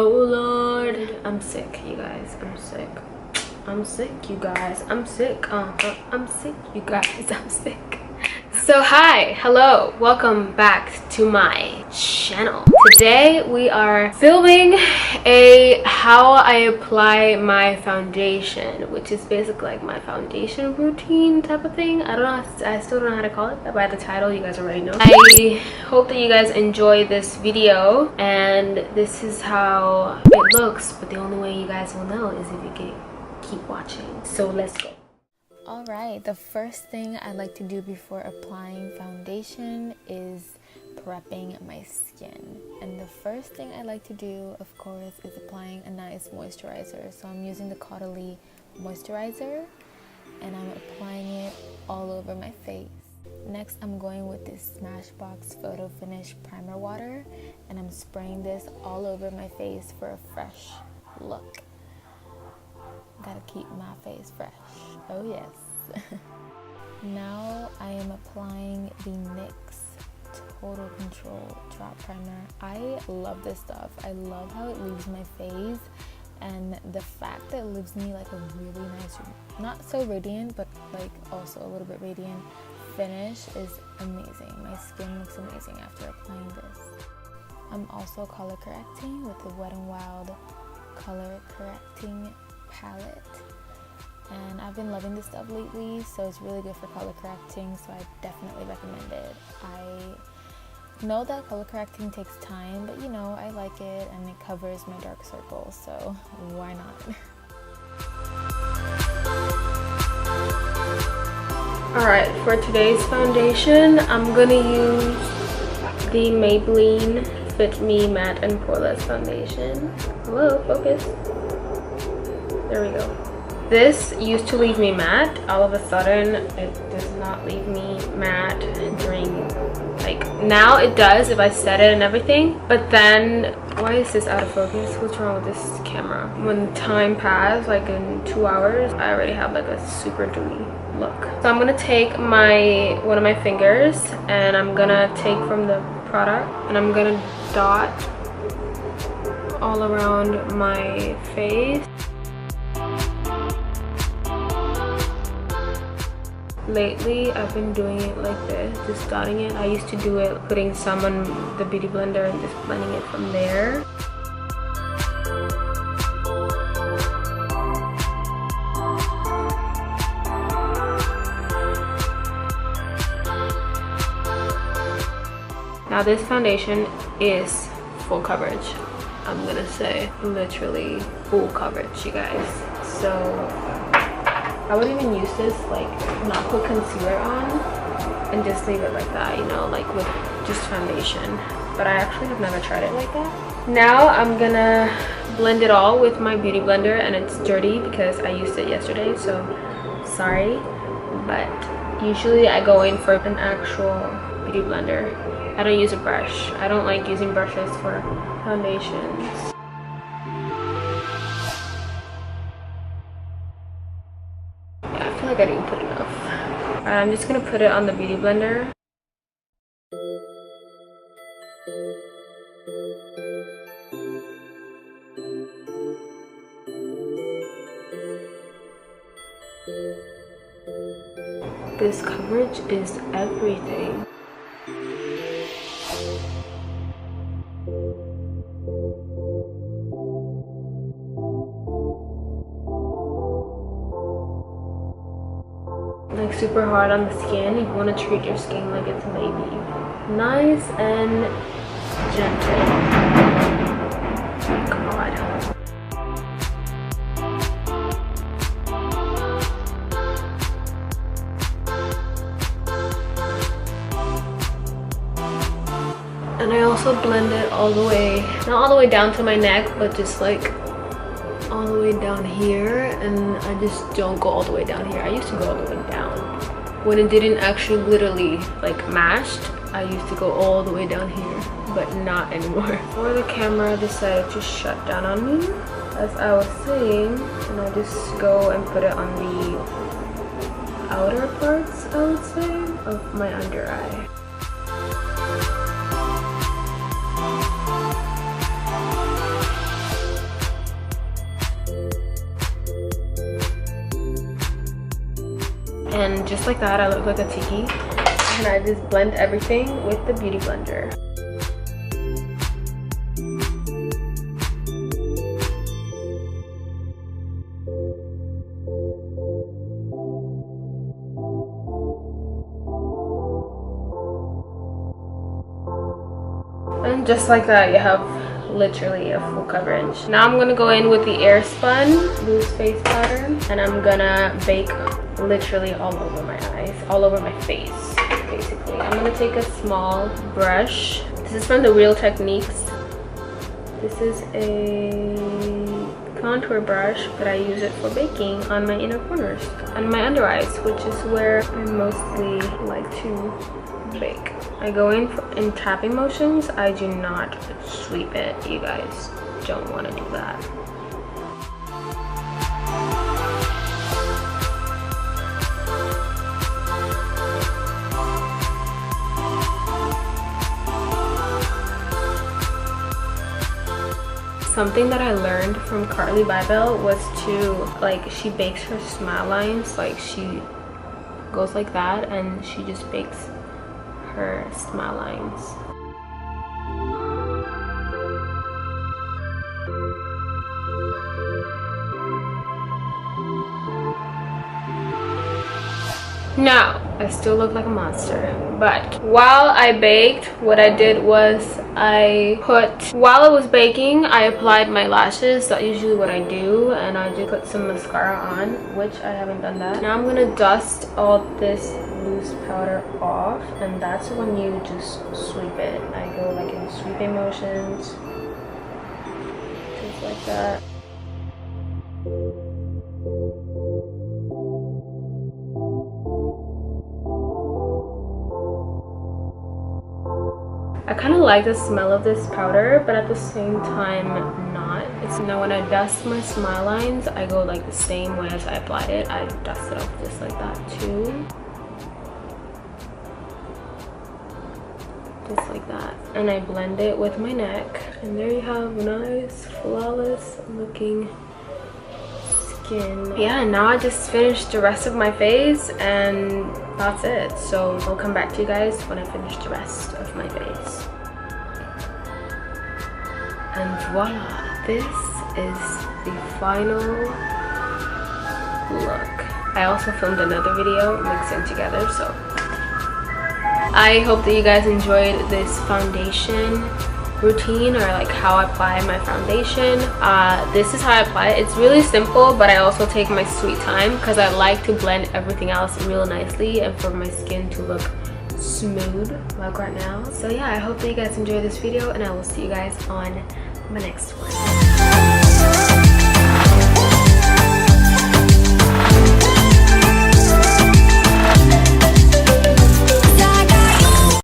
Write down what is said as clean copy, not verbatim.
Oh Lord, I'm sick, you guys. I'm sick. I'm sick, you guys. I'm sick. I'm sick, you guys. I'm sick. So hi, hello, welcome back to my channel. Today we are filming a how I apply my foundation, which is basically like my foundation routine type of thing. I don't know, I still don't know how to call it. By the title you guys already know. I hope that you guys enjoy this video, and this is how it looks, but the only way you guys will know is if you keep watching. So let's go. Alright, the first thing I like to do before applying foundation is prepping my skin. And the first thing I like to do, of course, is applying a nice moisturizer. So I'm using the CAUDALIE moisturizer and I'm applying it all over my face. Next, I'm going with this Smashbox Photo Finish Primer Water and I'm spraying this all over my face for a fresh look. Gotta keep my face fresh. Oh yes. Now I am applying the NYX Total Control Drop Primer. I love this stuff. I love how it leaves my face, and the fact that it leaves me like a really nice, not so radiant, but like also a little bit radiant finish is amazing. My skin looks amazing after applying this. I'm also color correcting with the Wet n Wild color correcting palette, and I've been loving this stuff lately, so it's really good for color correcting, so I definitely recommend it. I know that color correcting takes time, but you know, I like it and it covers my dark circles, so why not? Alright, for today's foundation, I'm gonna use the Maybelline Fit Me Matte and Poreless foundation. Hello, focus. There we go. This used to leave me matte. All of a sudden, it does not leave me matte during, like, now it does if I set it and everything. But then, why is this out of focus? What's wrong with this camera? When time passed, like in 2 hours, I already have like a super dewy look. So I'm gonna take one of my fingers and I'm gonna take from the product and I'm gonna dot all around my face. Lately, I've been doing it like this, just dotting it. I used to do it putting some on the beauty blender and just blending it from there. Now this foundation is full coverage. I'm gonna say literally full coverage, you guys. So I would even use this, like, not put concealer on and just leave it like that, you know, like with just foundation. But I actually have never tried it like that. Now I'm gonna blend it all with my beauty blender, and it's dirty because I used it yesterday, so sorry. But usually I go in for an actual beauty blender. I don't use a brush. I don't like using brushes for foundations. I didn't put enough. I'm just gonna put it on the beauty blender. This coverage is everything. Like super hard on the skin. You want to treat your skin like it's a baby. Nice and gentle. God. And I also blend it all the way, not all the way down to my neck, but just like all the way down here, and I just don't go all the way down here. I used to go all the way down when it didn't actually literally like mashed. I used to go all the way down here, but not anymore. Before the camera decided to shut down on me, as I was saying, and I just go and put it on the outer parts, I would say, of my under eye. And just like that, I look like a tiki. And I just blend everything with the beauty blender. And just like that, you have literally a full coverage. Now I'm gonna go in with the Airspun loose face powder, and I'm gonna bake literally all over my eyes, all over my face, basically. I'm gonna take a small brush. This is from the Real Techniques. This is a contour brush, but I use it for baking on my inner corners and my under eyes, which is where I mostly like to bake. I go in tapping motions. I do not sweep it. You guys don't want to do that. Something that I learned from Carly Bybel was to, like, she bakes her smile lines, like she goes like that and she just bakes her smile lines. Now, I still look like a monster, but while I baked, what I did was while I was baking, I applied my lashes. That's usually what I do, and I did put some mascara on, which I haven't done that. Now I'm gonna dust all this loose powder off, and that's when you just sweep it. I go like in sweeping motions, just like that. I kind of like the smell of this powder, but at the same time not. It's now when I dust my smile lines, I go like the same way as I applied it. I dust it off just like that too. Just like that. And I blend it with my neck. And there you have nice, flawless looking skin. Yeah, now I just finished the rest of my face and that's it. So I'll come back to you guys when I finish the rest of my face. And voila, this is the final look. I also filmed another video mixing together, so I hope that you guys enjoyed this foundation routine, or like how I apply my foundation. This is how I apply it. It's really simple, but I also take my sweet time because I like to blend everything else real nicely and for my skin to look smooth like right now. So yeah, I hope that you guys enjoyed this video, and I will see you guys on my next one.